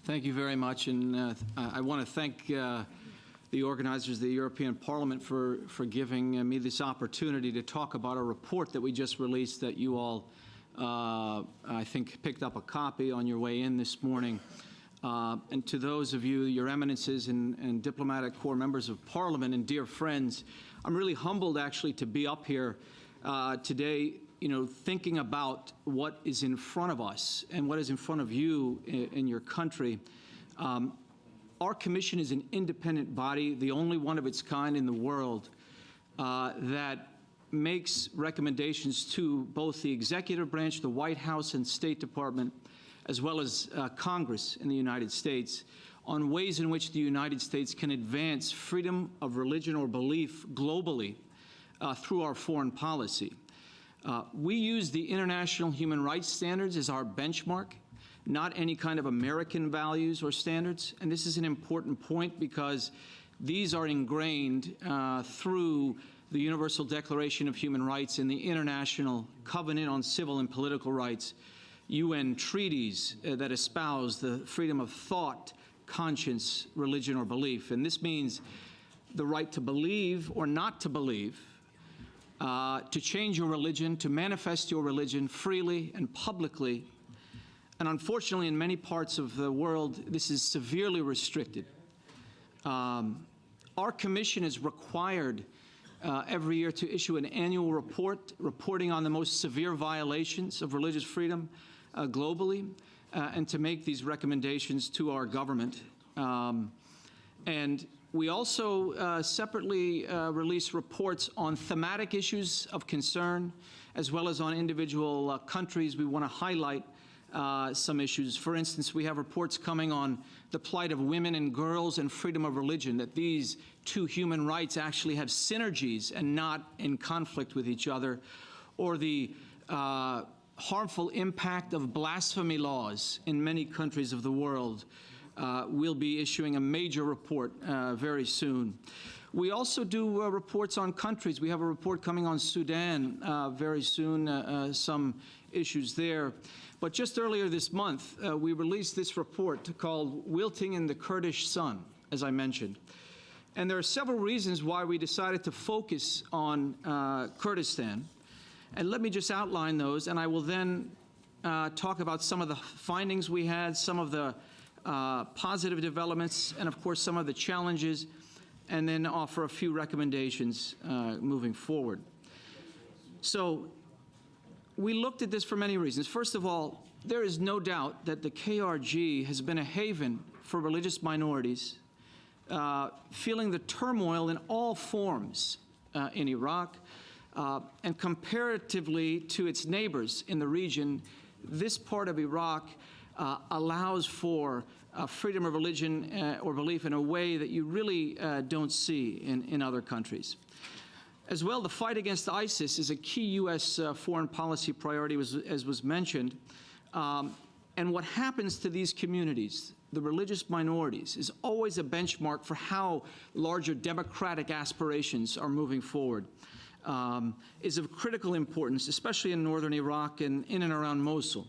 Thank you very much, and I want to thank the organizers of the European Parliament for giving me this opportunity to talk about a report that we just released that you all, I think, picked up a copy on your way in this morning. And to those of you, your eminences and diplomatic corps members of Parliament and dear friends, I'm really humbled actually to be up here today, thinking about what is in front of us and what is in front of you in your country. Our commission is an independent body, the only one of its kind in the world, that makes recommendations to both the executive branch, the White House and State Department, as well as Congress in the United States, on ways in which the United States can advance freedom of religion or belief globally through our foreign policy. We use the international human rights standards as our benchmark, not any kind of American values or standards. And this is an important point because these are ingrained through the Universal Declaration of Human Rights and the International Covenant on Civil and Political Rights, UN treaties that espouse the freedom of thought, conscience, religion, or belief. And this means the right to believe or not to believe, to change your religion, to manifest your religion freely and publicly. And unfortunately, in many parts of the world, this is severely restricted. Our commission is required every year to issue an annual report reporting on the most severe violations of religious freedom globally, and to make these recommendations to our government. And we also separately release reports on thematic issues of concern, as well as on individual countries. We want to highlight some issues. For instance, we have reports coming on the plight of women and girls and freedom of religion, that these two human rights actually have synergies and not in conflict with each other, or the harmful impact of blasphemy laws in many countries of the world. We'll be issuing a major report very soon. We also do reports on countries. We have a report coming on Sudan very soon, some issues there. But just earlier this month, we released this report called Wilting in the Kurdish Sun, as I mentioned. And there are several reasons why we decided to focus on Kurdistan. And let me just outline those, and I will then talk about some of the findings we had, some of the positive developments, and of course some of the challenges, and then offer a few recommendations moving forward. So we looked at this for many reasons. First of all, there is no doubt that the KRG has been a haven for religious minorities, feeling the turmoil in all forms in Iraq, and comparatively to its neighbors in the region, this part of Iraq allows for freedom of religion or belief in a way that you really don't see in other countries. As well, the fight against ISIS is a key U.S. Foreign policy priority, as was mentioned. And what happens to these communities, the religious minorities, is always a benchmark for how larger democratic aspirations are moving forward. Is of critical importance, especially in northern Iraq and in and around Mosul.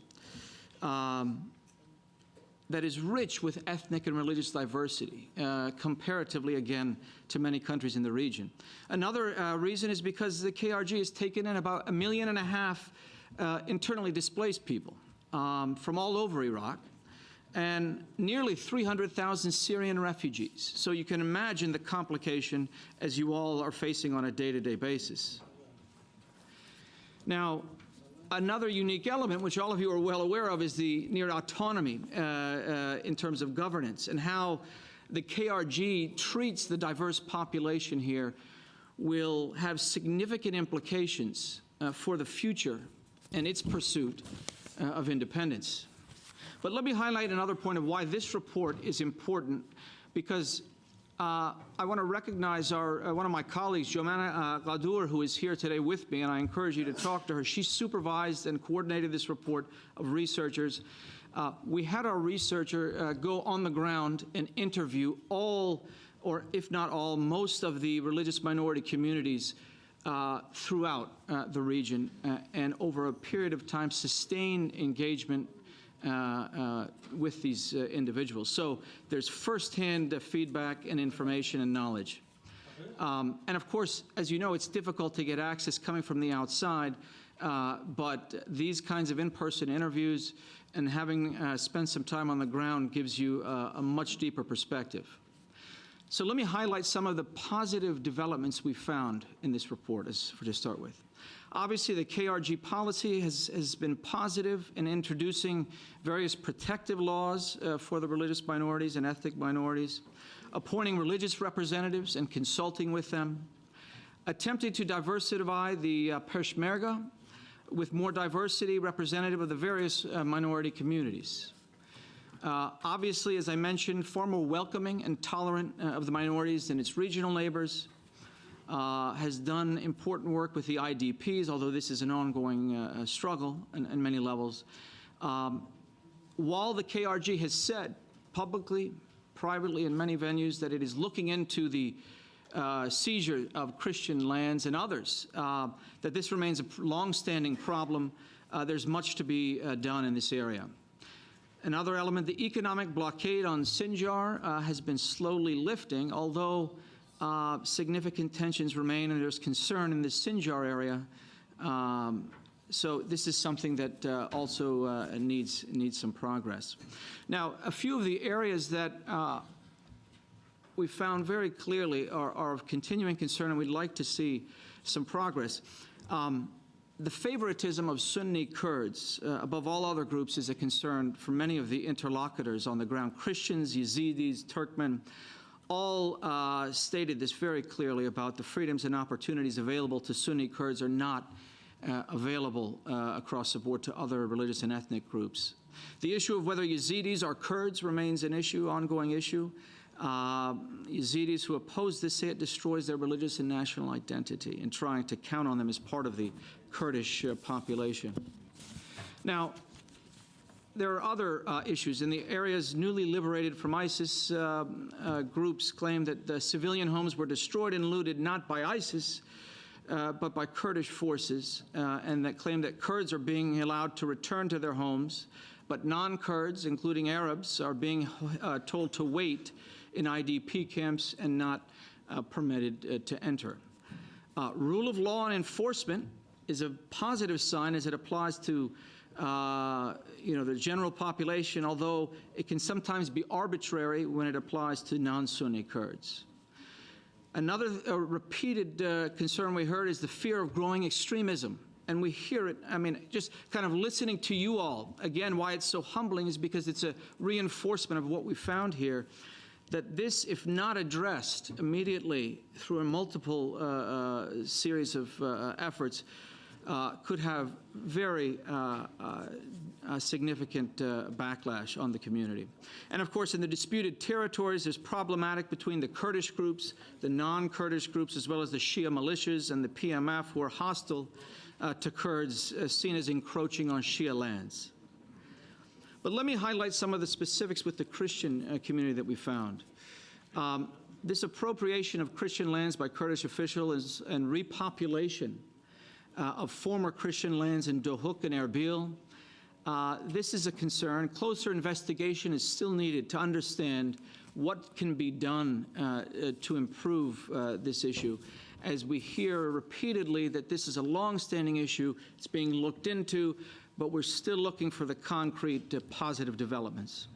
That is rich with ethnic and religious diversity, comparatively, again, to many countries in the region. Another reason is because the KRG has taken in about 1.5 million internally displaced people from all over Iraq, and nearly 300,000 Syrian refugees. So you can imagine the complication as you all are facing on a day-to-day basis. Now, another unique element, which all of you are well aware of, is the near autonomy in terms of governance, and how the KRG treats the diverse population here will have significant implications for the future and its pursuit of independence. But let me highlight another point of why this report is important, because I want to recognize one of my colleagues, Jomana Gadur, who is here today with me, and I encourage you to talk to her. She supervised and coordinated this report of researchers. We had our researcher go on the ground and interview all, or if not all, most of the religious minority communities throughout the region, and over a period of time sustain engagement with these individuals. So there's firsthand feedback and information and knowledge. And of course, as you know, it's difficult to get access coming from the outside, but these kinds of in-person interviews and having spent some time on the ground gives you a much deeper perspective. So let me highlight some of the positive developments we found in this report to start with. Obviously, the KRG policy has been positive in introducing various protective laws for the religious minorities and ethnic minorities, appointing religious representatives and consulting with them, attempting to diversify the Peshmerga with more diversity representative of the various minority communities. Obviously, as I mentioned, far more welcoming and tolerant of the minorities than its regional neighbors, has done important work with the IDPs, although this is an ongoing struggle on many levels. While the KRG has said publicly, privately, in many venues that it is looking into the seizure of Christian lands and others, that this remains a long-standing problem, there's much to be done in this area. Another element, the economic blockade on Sinjar has been slowly lifting, although significant tensions remain and there's concern in the Sinjar area. So this is something that also needs some progress. Now, a few of the areas that we found very clearly are of continuing concern, and we'd like to see some progress. The favoritism of Sunni Kurds, above all other groups, is a concern for many of the interlocutors on the ground. Christians, Yazidis, Turkmen, all stated this very clearly about the freedoms and opportunities available to Sunni Kurds are not available across the board to other religious and ethnic groups. The issue of whether Yazidis are Kurds remains an issue, ongoing issue. Yazidis who oppose this say it destroys their religious and national identity, and trying to count on them as part of the Kurdish population. Now, there are other issues. In the areas newly liberated from ISIS, groups claim that the civilian homes were destroyed and looted not by ISIS, but by Kurdish forces, and that claim that Kurds are being allowed to return to their homes, but non-Kurds, including Arabs, are being told to wait in IDP camps and not permitted to enter. Rule of law and enforcement is a positive sign as it applies to the general population, although it can sometimes be arbitrary when it applies to non-Sunni Kurds. Another repeated concern we heard is the fear of growing extremism. And we hear it, I mean, just kind of listening to you all, again, why it's so humbling is because it's a reinforcement of what we found here, that this, if not addressed immediately through a multiple series of efforts, could have very significant backlash on the community. And of course, in the disputed territories, there's problematic between the Kurdish groups, the non-Kurdish groups, as well as the Shia militias and the PMF, who are hostile to Kurds, seen as encroaching on Shia lands. But let me highlight some of the specifics with the Christian community that we found. This appropriation of Christian lands by Kurdish officials and repopulation of former Christian lands in Dohuk and Erbil. This is a concern. Closer investigation is still needed to understand what can be done to improve this issue. As we hear repeatedly that this is a long-standing issue, it's being looked into, but we're still looking for the concrete positive developments.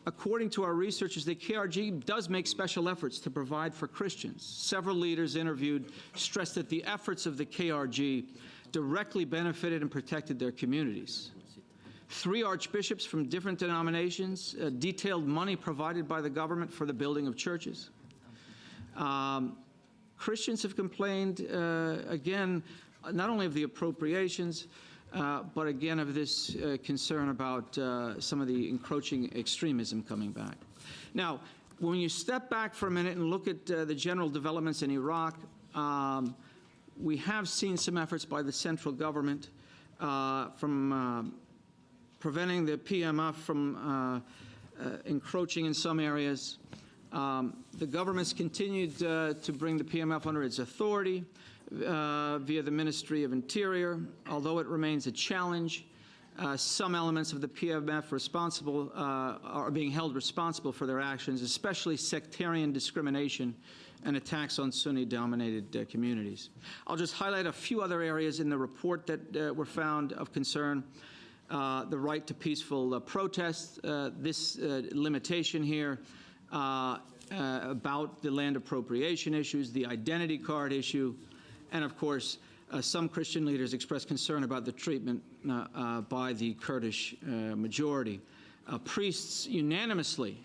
According to our researchers, the KRG does make special efforts to provide for Christians. Several leaders interviewed stressed that the efforts of the KRG directly benefited and protected their communities. 3 archbishops from different denominations detailed money provided by the government for the building of churches. Christians have complained, again, not only of the appropriations, but again of this concern about some of the encroaching extremism coming back. Now, when you step back for a minute and look at the general developments in Iraq, we have seen some efforts by the central government from preventing the PMF from encroaching in some areas. The government's continued to bring the PMF under its authority via the Ministry of Interior, although it remains a challenge some elements of the PMF are being held responsible for their actions, especially sectarian discrimination and attacks on Sunni-dominated communities. I'll just highlight a few other areas in the report that were found of concern. The right to peaceful protest, this limitation here about the land appropriation issues, the identity card issue, and of course, some Christian leaders expressed concern about the treatment by the Kurdish majority. Priests unanimously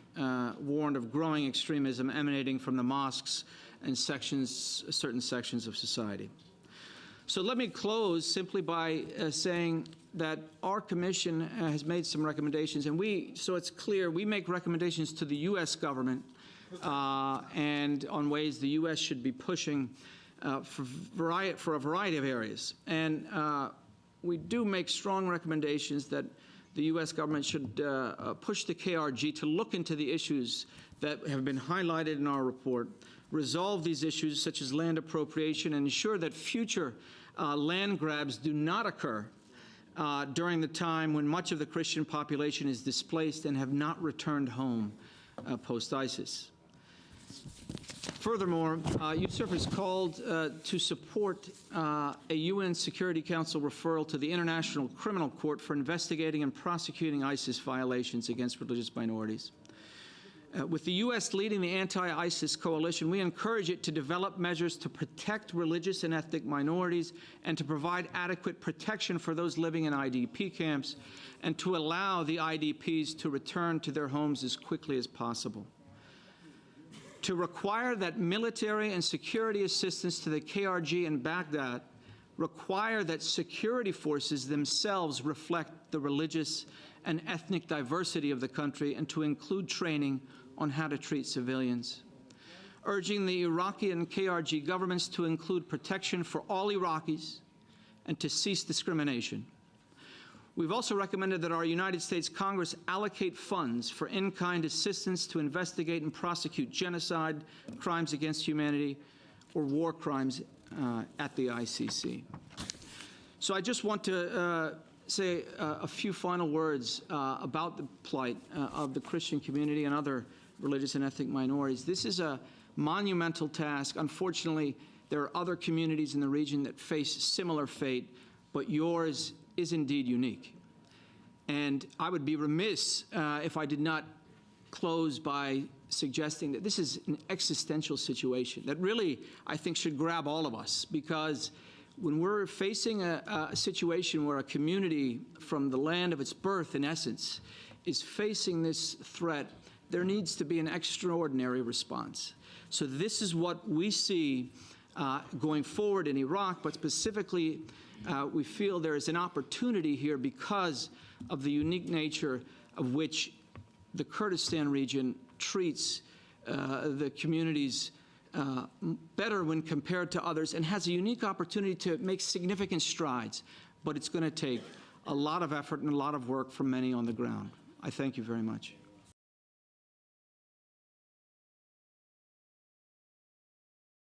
warned of growing extremism emanating from the mosques and certain sections of society. So let me close simply by saying that our commission has made some recommendations, and so it's clear, we make recommendations to the U.S. government and on ways the U.S. should be pushing for a variety of areas. And we do make strong recommendations that the U.S. government should push the KRG to look into the issues that have been highlighted in our report, resolve these issues such as land appropriation, and ensure that future land grabs do not occur during the time when much of the Christian population is displaced and have not returned home post-ISIS. Furthermore, USCIRF has called to support a UN Security Council referral to the International Criminal Court for investigating and prosecuting ISIS violations against religious minorities. With the U.S. leading the anti-ISIS coalition, we encourage it to develop measures to protect religious and ethnic minorities and to provide adequate protection for those living in IDP camps and to allow the IDPs to return to their homes as quickly as possible. To require that military and security assistance to the KRG in Baghdad require that security forces themselves reflect the religious and ethnic diversity of the country and to include training on how to treat civilians. Urging the Iraqi and KRG governments to include protection for all Iraqis and to cease discrimination. We've also recommended that our United States Congress allocate funds for in-kind assistance to investigate and prosecute genocide, crimes against humanity, or war crimes at the ICC. So I just want to say a few final words about the plight of the Christian community and other religious and ethnic minorities. This is a monumental task. Unfortunately, there are other communities in the region that face similar fate, but yours is indeed unique. And I would be remiss if I did not close by suggesting that this is an existential situation that really, I think, should grab all of us, because when we're facing a situation where a community from the land of its birth, in essence, is facing this threat, there needs to be an extraordinary response. So this is what we see going forward in Iraq, but specifically, we feel there is an opportunity here because of the unique nature of which the Kurdistan region treats the communities better when compared to others, and has a unique opportunity to make significant strides. But it's going to take a lot of effort and a lot of work from many on the ground. I thank you very much.